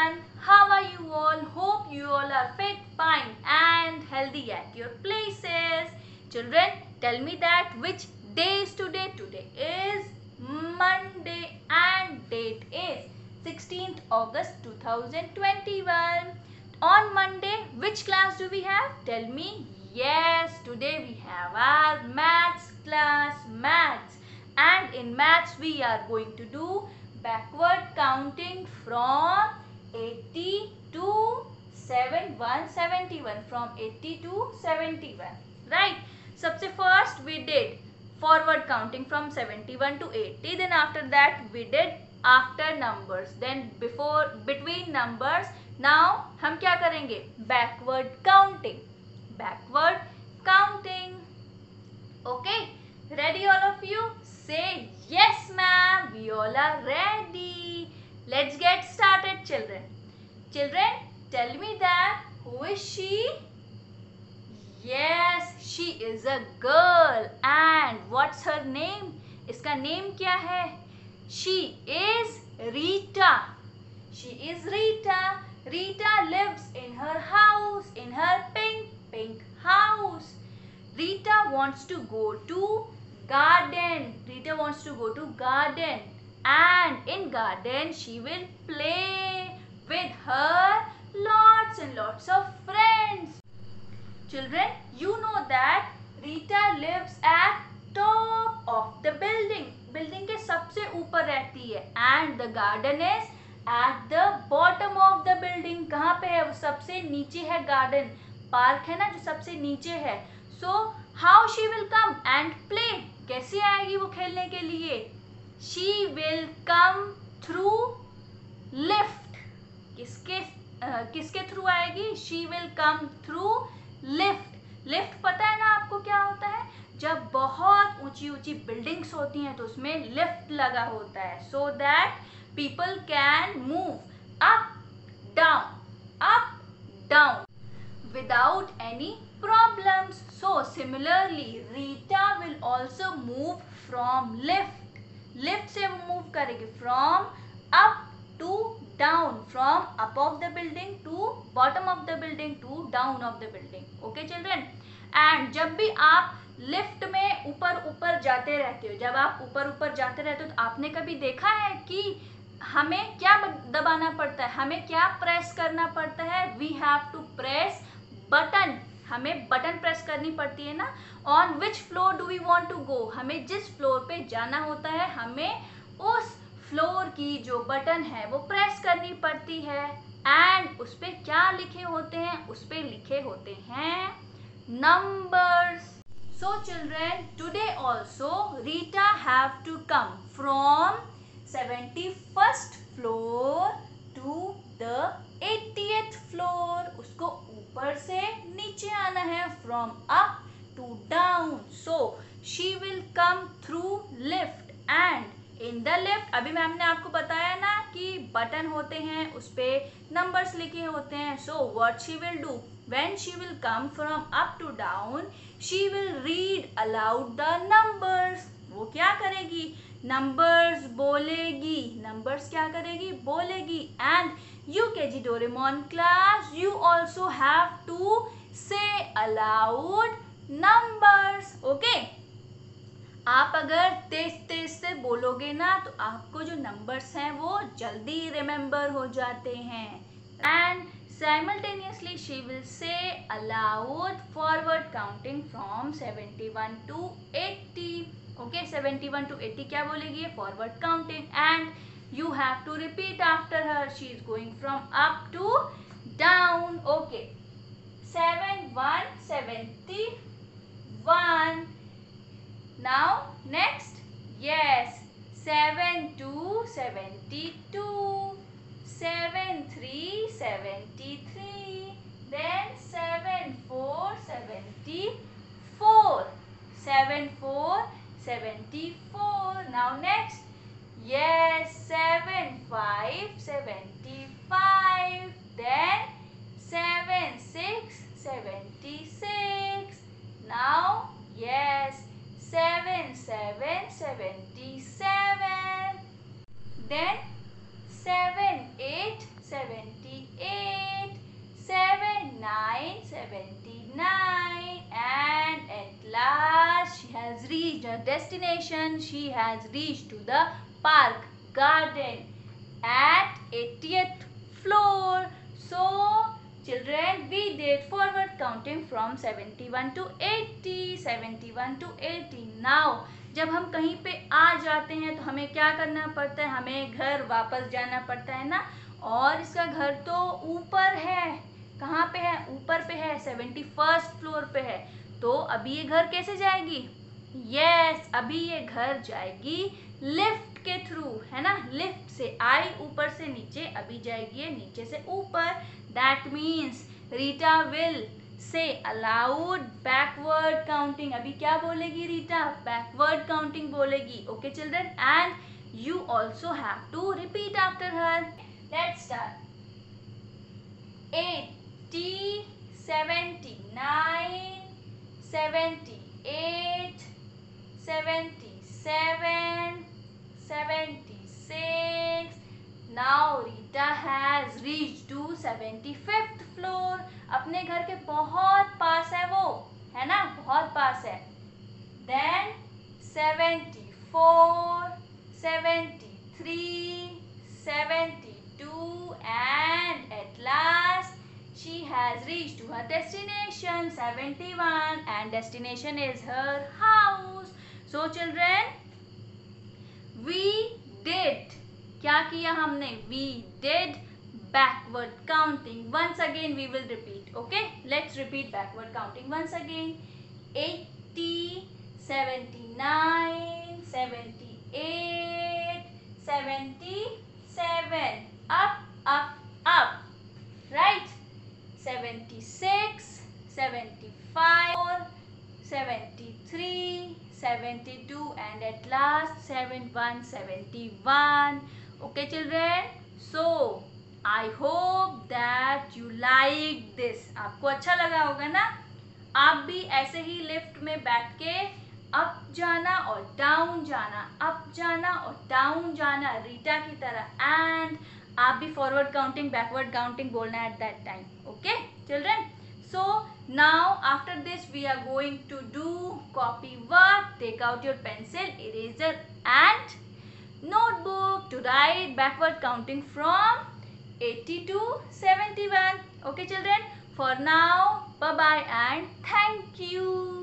everyone, how are you all? Hope you all are fit, fine and healthy at your places. Children, tell me that which day is today? Today is Monday and date is 16th August 2021. On Monday, which class do we have? Tell me. Yes, today we have our maths class, maths. And in maths we are going to do backward counting from 80 to 71, from 80 to 71, right? सबसे first we did forward counting from 71 to 80, then after that we did after numbers, then before between numbers. Now हम क्या करेंगे? Backward counting. Okay, ready all of you? Say yes ma'am, we all are ready. Let's get started children. Children, tell me that who is she? Yes, she is a girl. And what's her name? इसका name क्या है? She is Rita. She is Rita. Rita lives in her house, in her pink house. Rita wants to go to garden. Rita wants to go to garden. And in garden she will play with her lots and lots of friends. Children, you know that Rita lives at top of the building. Building के सबसे ऊपर रहती है. And the garden is at the bottom of the building. कहाँ पे है? वो सबसे नीचे है garden. पार्क है ना जो सबसे नीचे है. So how she will come and play? कैसे आएगी वो खेलने के लिए? She will come through lift. किसके थ्रू आएगी? She will come through lift. Lift पता है ना आपको क्या होता है? जब बहुत ऊंची ऊंची बिल्डिंग्स होती हैं तो उसमें लिफ्ट लगा होता है, so that people can move up down without any problems. So similarly Rita will also move from lift से वो मूव करेगी from up to down, from up of the building to bottom of the building to down of the building. Okay children? And जब भी आप lift में ऊपर जाते रहते हो, जब आप ऊपर जाते रहते हो तो आपने कभी देखा है कि हमें क्या दबाना पड़ता है? हमें क्या प्रेस करना पड़ता है? We have to press button. हमें बटन प्रेस करनी पड़ती है ना. On which floor do we want to go? हमें जिस फ्लोर पे जाना होता है हमें उस फ्लोर की जो बटन है वो प्रेस करनी पड़ती है. एंड उस पे क्या लिखे होते हैं? उस पे लिखे होते हैं numbers. So children, today also Rita have to come from 71st floor to the 80th floor. उसको ऊपर से नीचे आना है, from up to down. So she will come through lift. And in the lift, अभी मैम ने आपको बताया ना कि बटन होते हैं उस पे नंबर्स लिखे होते हैं. So what she will do? When she will come from up to down, she will read aloud the numbers. वो क्या करेगी? Numbers बोलेगी. Numbers क्या करेगी? बोलेगी. And UKG Doraemon class, you also have to say aloud numbers. Okay? आप अगर तेज से बोलोगे ना तो आपको जो नंबर्स हैं वो जल्दी रिमेम्बर हो जाते हैं. And simultaneously she will say aloud forward counting from 71 to 80. Okay, 71 to 80 क्या बोलेगी? Forward counting. And you have to repeat after her. She is going from up to down. Okay, 71 71. Now next, yes, 72 72, 73 73, then 74 74, 74 74. Now next, yes, 75 75, then 76 76. Now yes, 77 77, then 78 78, 79, 79, and at last she has reached her destination. She has reached to the park garden at 80th floor. So children, we did forward counting from 71 to 80, 71 to 80. Now जब हम कहीं पे आ जाते हैं तो हमें क्या करना पड़ता है, हमें घर वापस जाना पड़ता है ना, और इसका घर तो ऊपर है, कहाँ पे है, ऊपर पे है, 71st फ्लोर पे है। तो अभी ये घर कैसे जाएगी, यस अभी ये घर जाएगी लिफ्ट के थ्रू, है ना, लिफ्ट से आई ऊपर से नीचे, अभी जाएगी नीचे से ऊपर। That means Rita will say aloud backward counting. अभी क्या बोलेगी रीटा, बैकवर्ड काउंटिंग बोलेगी। Okay children, and you also have to repeat after her. Let's start. 80, 79, 78, 77, 76. Now Rita has reached to 75th floor. अपने घर के बहुत पास है वो, है ना, बहुत पास है। Then 74, 73, 72, and at last she has reached to her destination 71, and destination is her house. So children, we did, क्या किया हमने, we did backward counting. Once again we will repeat. Okay, let's repeat backward counting once again. 80, 79, 78, 77, up, up, up, right? 76, 75, 73, 72, and at last 71, 71. Okay children, so I hope that you like this. आपको अच्छा लगा होगा ना। आप भी ऐसे ही lift में बैठ के अप जाना और डाउन जाना, अप जाना और डाउन जाना, रीटा की तरह, एंड आप भी फॉरवर्ड काउंटिंग बैकवर्ड काउंटिंग बोलना at that time. Okay children, so now after this we are going to do copy work. Take out your pencil, eraser and notebook to write backward counting from 80 to 71. Okay children, for now bye bye and thank you.